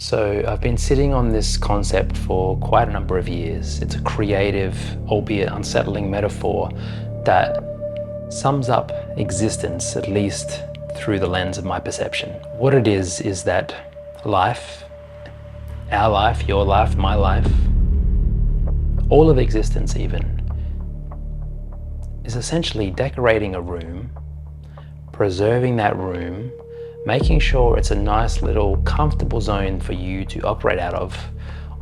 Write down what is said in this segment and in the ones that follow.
So I've been sitting on this concept for quite a number of years. It's a creative, albeit unsettling metaphor that sums up existence, at least through the lens of my perception. What it is that life, our life, your life, my life, all of existence even, is essentially decorating a room, preserving that room, making sure it's a nice little comfortable zone for you to operate out of,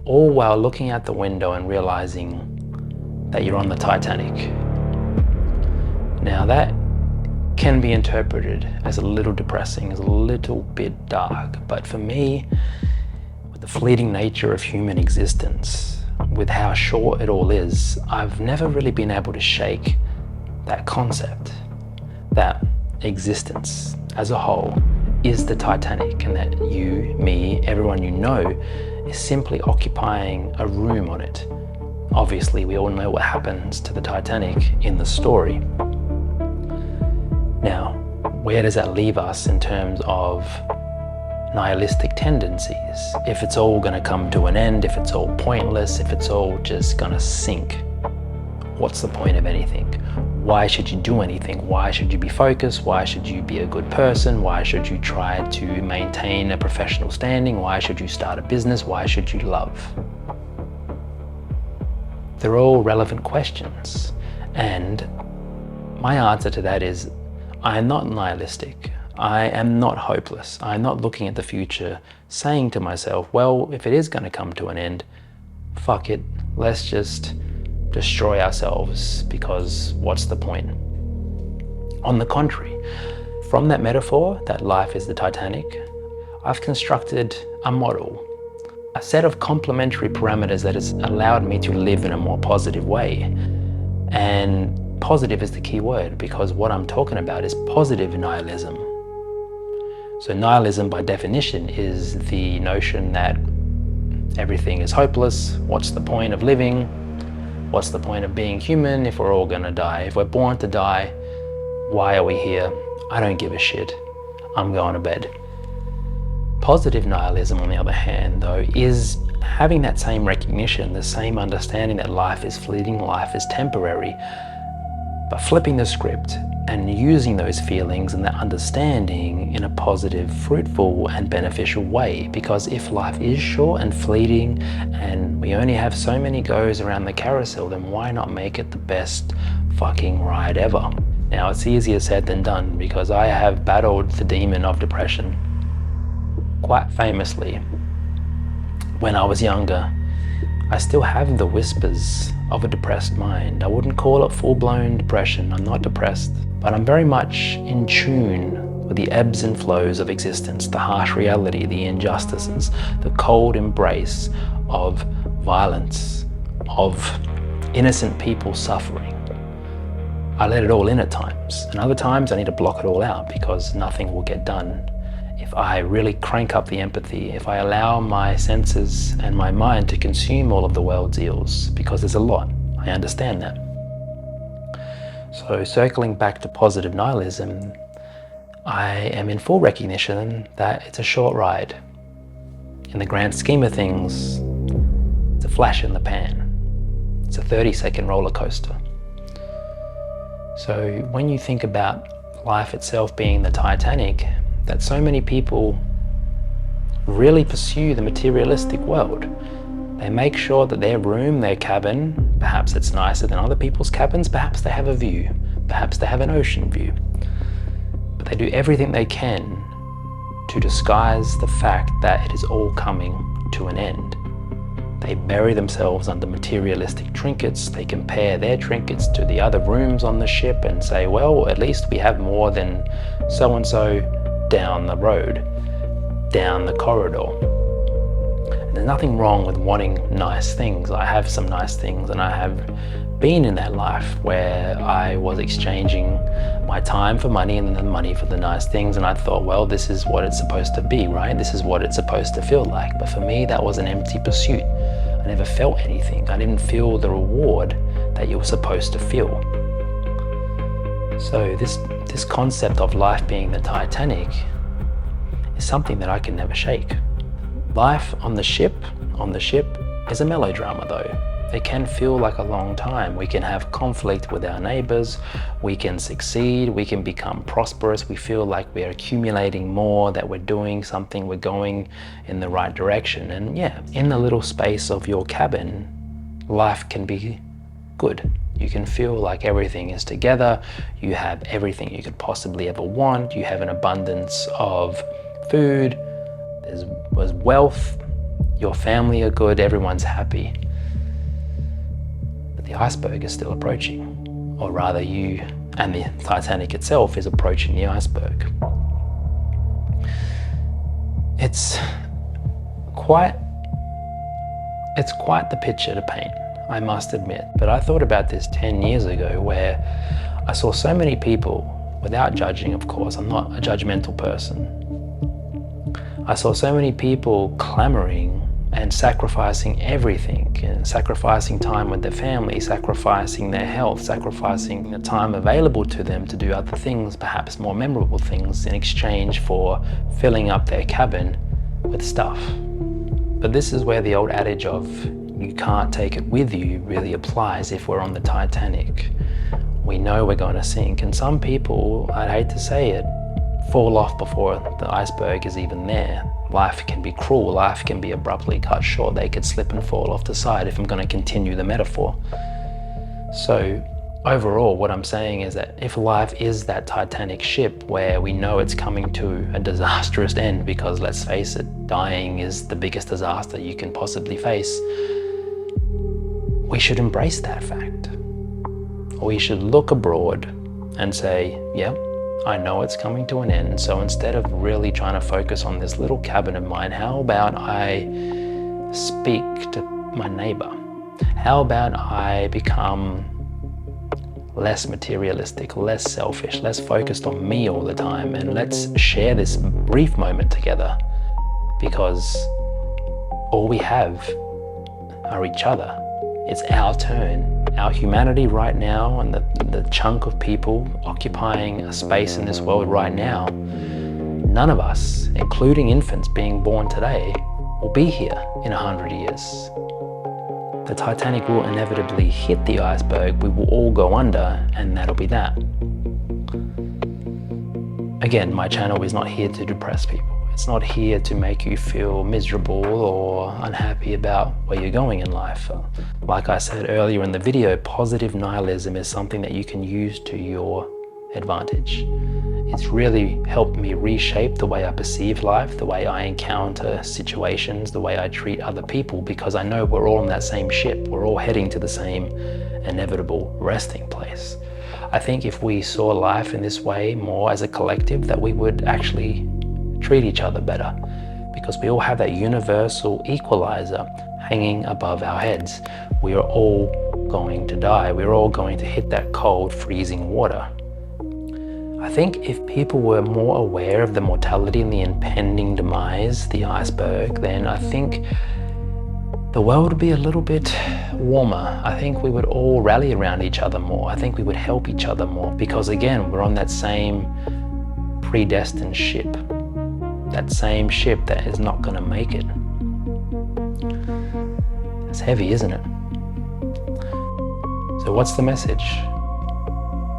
all while looking out the window and realizing that you're on the Titanic. Now that can be interpreted as a little depressing, as a little bit dark, but for me, with the fleeting nature of human existence, with how short it all is, I've never really been able to shake that concept, that existence as a whole is the Titanic, and that you, me, everyone you know is simply occupying a room on it. Obviously, we all know what happens to the Titanic in the story. Now, where does that leave us in terms of nihilistic tendencies? If it's all going to come to an end, if it's all pointless, if it's all just going to sink, what's the point of anything? Why should you do anything? Why should you be focused? Why should you be a good person? Why should you try to maintain a professional standing? Why should you start a business? Why should you love? They're all relevant questions. And my answer to that is, I am not nihilistic. I am not hopeless. I'm not looking at the future saying to myself, well, if it is going to come to an end, fuck it, let's just destroy ourselves, because what's the point? On the contrary, from that metaphor, that life is the Titanic, I've constructed a model, a set of complementary parameters that has allowed me to live in a more positive way. And positive is the key word, because what I'm talking about is positive nihilism. So nihilism, by definition, is the notion that everything is hopeless. What's the point of living? What's the point of being human if we're all gonna die? If we're born to die, why are we here? I don't give a shit. I'm going to bed. Positive nihilism, on the other hand, though, is having that same recognition, the same understanding that life is fleeting, life is temporary, but flipping the script and using those feelings and that understanding in a positive, fruitful and beneficial way. Because if life is short and fleeting and we only have so many goes around the carousel, then why not make it the best fucking ride ever? Now, it's easier said than done, because I have battled the demon of depression quite famously. When I was younger, I still have the whispers of a depressed mind. I wouldn't call it full-blown depression. I'm not depressed, but I'm very much in tune with the ebbs and flows of existence, the harsh reality, the injustices, the cold embrace of violence, of innocent people suffering. I let it all in at times, and other times I need to block it all out, because nothing will get done if I really crank up the empathy, if I allow my senses and my mind to consume all of the world's ills, because there's a lot. I understand that. So circling back to positive nihilism, I am in full recognition that it's a short ride. In the grand scheme of things, it's a flash in the pan. It's a 30-second roller coaster. So when you think about life itself being the Titanic, that so many people really pursue the materialistic world. They make sure that their room, their cabin, perhaps it's nicer than other people's cabins, perhaps they have a view, perhaps they have an ocean view. But they do everything they can to disguise the fact that it is all coming to an end. They bury themselves under materialistic trinkets. They compare their trinkets to the other rooms on the ship and say, well, at least we have more than so-and-so down the road, down the corridor. And there's nothing wrong with wanting nice things. I have some nice things, and I have been in that life where I was exchanging my time for money and then the money for the nice things, and I thought, well, this is what it's supposed to be, right? This is what it's supposed to feel like. But for me, that was an empty pursuit. I never felt anything. I didn't feel the reward that you were supposed to feel. So this concept of life being the Titanic is something that I can never shake. Life on the ship is a melodrama though. It can feel like a long time. We can have conflict with our neighbors, we can succeed, we can become prosperous, we feel like we're accumulating more, that we're doing something, we're going in the right direction. And yeah, in the little space of your cabin, life can be good. You can feel like everything is together, you have everything you could possibly ever want, you have an abundance of food, there's wealth, your family are good, everyone's happy. But the iceberg is still approaching, or rather you and the Titanic itself is approaching the iceberg. It's quite the picture to paint, I must admit. But I thought about this 10 years ago where I saw so many people, without judging of course, I'm not a judgmental person. I saw so many people clamoring and sacrificing everything, sacrificing time with their family, sacrificing their health, sacrificing the time available to them to do other things, perhaps more memorable things, in exchange for filling up their cabin with stuff. But this is where the old adage of you can't take it with you really applies if we're on the Titanic. We know we're going to sink, and some people, I'd hate to say it, fall off before the iceberg is even there. Life can be cruel, life can be abruptly cut short. They could slip and fall off the side if I'm going to continue the metaphor. So overall, what I'm saying is that if life is that Titanic ship where we know it's coming to a disastrous end, because let's face it, dying is the biggest disaster you can possibly face, we should embrace that fact. We should look abroad and say, yeah, I know it's coming to an end, so instead of really trying to focus on this little cabin of mine, how about I speak to my neighbor? How about I become less materialistic, less selfish, less focused on me all the time, and let's share this brief moment together, because all we have are each other. It's our turn. Our humanity right now, and the chunk of people occupying a space in this world right now, none of us, including infants being born today, will be here in 100 years. The Titanic will inevitably hit the iceberg, we will all go under, and that'll be that. Again, my channel is not here to depress people. It's not here to make you feel miserable or unhappy about where you're going in life. Like I said earlier in the video, positive nihilism is something that you can use to your advantage. It's really helped me reshape the way I perceive life, the way I encounter situations, the way I treat other people, because I know we're all in that same ship. We're all heading to the same inevitable resting place. I think if we saw life in this way more as a collective, that we would actually treat each other better, because we all have that universal equalizer hanging above our heads. We are all going to die. We're all going to hit that cold, freezing water. I think if people were more aware of the mortality and the impending demise, the iceberg, then I think the world would be a little bit warmer. I think we would all rally around each other more. I think we would help each other more, because again, we're on that same predestined ship. That same ship that is not going to make it. It's heavy, isn't it? So what's the message?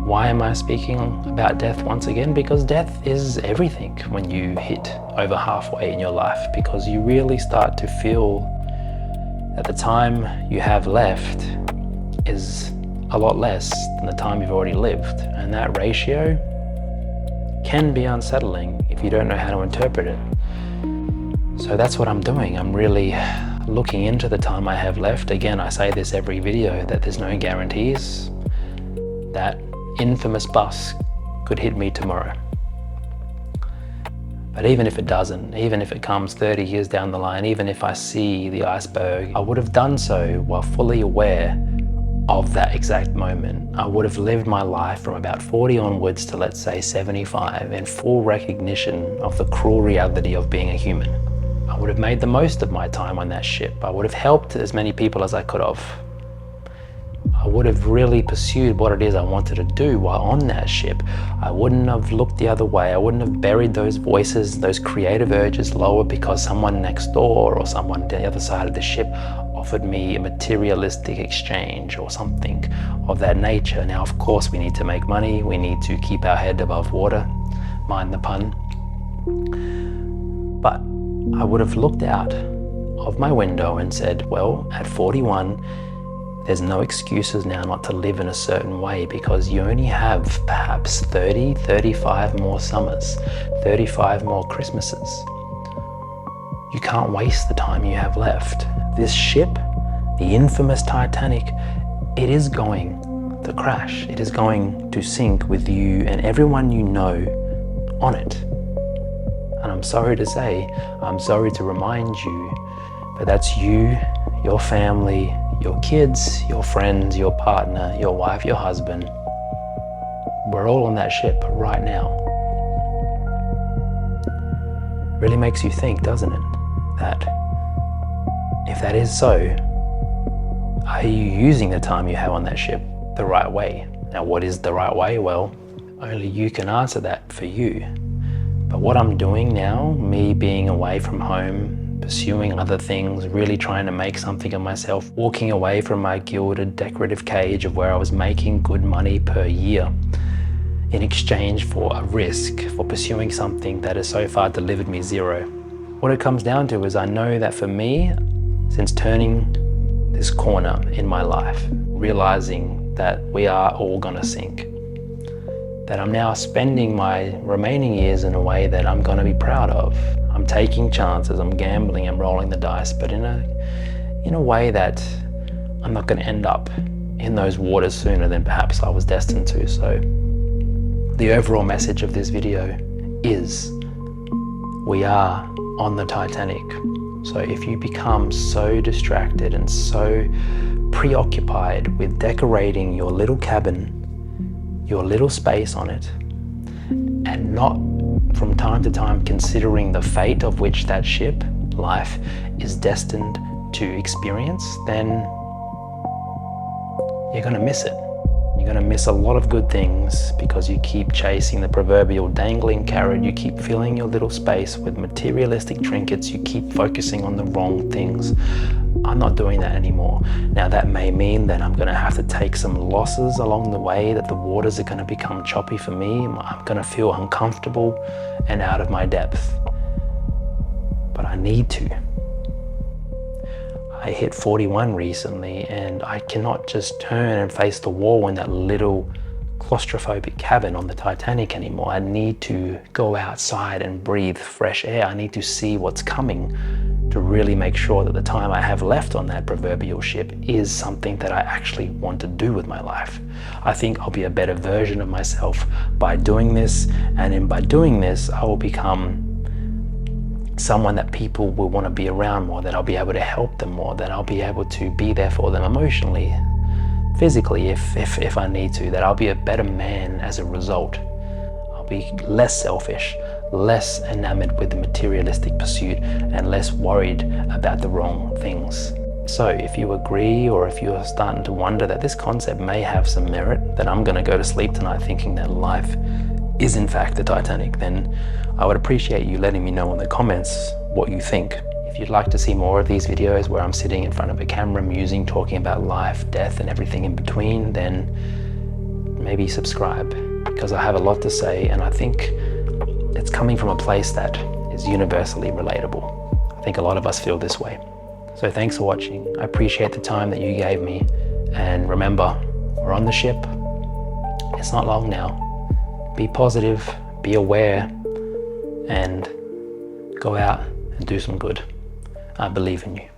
Why am I speaking about death once again? Because death is everything when you hit over halfway in your life, because you really start to feel that the time you have left is a lot less than the time you've already lived. And that ratio can be unsettling if you don't know how to interpret it. So that's what I'm doing. I'm really looking into the time I have left. Again, I say this every video, that there's no guarantees. That infamous bus could hit me tomorrow. But even if it doesn't, even if it comes 30 years down the line, even if I see the iceberg, I would have done so while fully aware of that exact moment. I would have lived my life from about 40 onwards to, let's say, 75 in full recognition of the cruel reality of being a human. I would have made the most of my time on that ship. I would have helped as many people as I could have. I would have really pursued what it is I wanted to do while on that ship. I wouldn't have looked the other way. I wouldn't have buried those voices, those creative urges lower because someone next door or someone on the other side of the ship offered me a materialistic exchange or something of that nature. Now, of course, we need to make money. We need to keep our head above water, mind the pun. But I would have looked out of my window and said, well, at 41, there's no excuses now not to live in a certain way, because you only have perhaps 30, 35 more summers, 35 more Christmases. You can't waste the time you have left. This ship, the infamous Titanic, it is going to crash. It is going to sink with you and everyone you know on it. And I'm sorry to say, I'm sorry to remind you, but that's you, your family, your kids, your friends, your partner, your wife, your husband. We're all on that ship right now. Really makes you think, doesn't it? That if that is so, are you using the time you have on that ship the right way? Now, what is the right way? Well, only you can answer that for you. But what I'm doing now, me being away from home, pursuing other things, really trying to make something of myself, walking away from my gilded, decorative cage of where I was making good money per year in exchange for a risk, for pursuing something that has so far delivered me zero. What it comes down to is I know that for me, since turning this corner in my life, realizing that we are all gonna sink, that I'm now spending my remaining years in a way that I'm gonna be proud of. I'm taking chances, I'm gambling, I'm rolling the dice, but in a way that I'm not gonna end up in those waters sooner than perhaps I was destined to. So the overall message of this video is we are on the Titanic. So if you become so distracted and so preoccupied with decorating your little cabin, your little space on it, and not from time to time considering the fate of which that ship, life, is destined to experience, then you're gonna miss it. You're gonna miss a lot of good things because you keep chasing the proverbial dangling carrot, you keep filling your little space with materialistic trinkets, you keep focusing on the wrong things. I'm not doing that anymore. Now that may mean that I'm gonna have to take some losses along the way, that the waters are gonna become choppy for me, I'm gonna feel uncomfortable and out of my depth. But I need to. I hit 41 recently and I cannot just turn and face the wall in that little claustrophobic cabin on the Titanic anymore. I need to go outside and breathe fresh air. I need to see what's coming to really make sure that the time I have left on that proverbial ship is something that I actually want to do with my life. I think I'll be a better version of myself by doing this, and by doing this, I will become someone that people will want to be around more, that I'll be able to help them more, that I'll be able to be there for them emotionally, physically if I need to, that I'll be a better man as a result. I'll be less selfish, less enamored with the materialistic pursuit, and less worried about the wrong things. So if you agree, or if you're starting to wonder that this concept may have some merit, that I'm going to go to sleep tonight thinking that life is in fact the Titanic, then I would appreciate you letting me know in the comments what you think. If you'd like to see more of these videos where I'm sitting in front of a camera musing, talking about life, death, and everything in between, then maybe subscribe, because I have a lot to say, and I think it's coming from a place that is universally relatable. I think a lot of us feel this way. So thanks for watching. I appreciate the time that you gave me, and remember, we're on the ship. It's not long now. Be positive, be aware, and go out and do some good. I believe in you.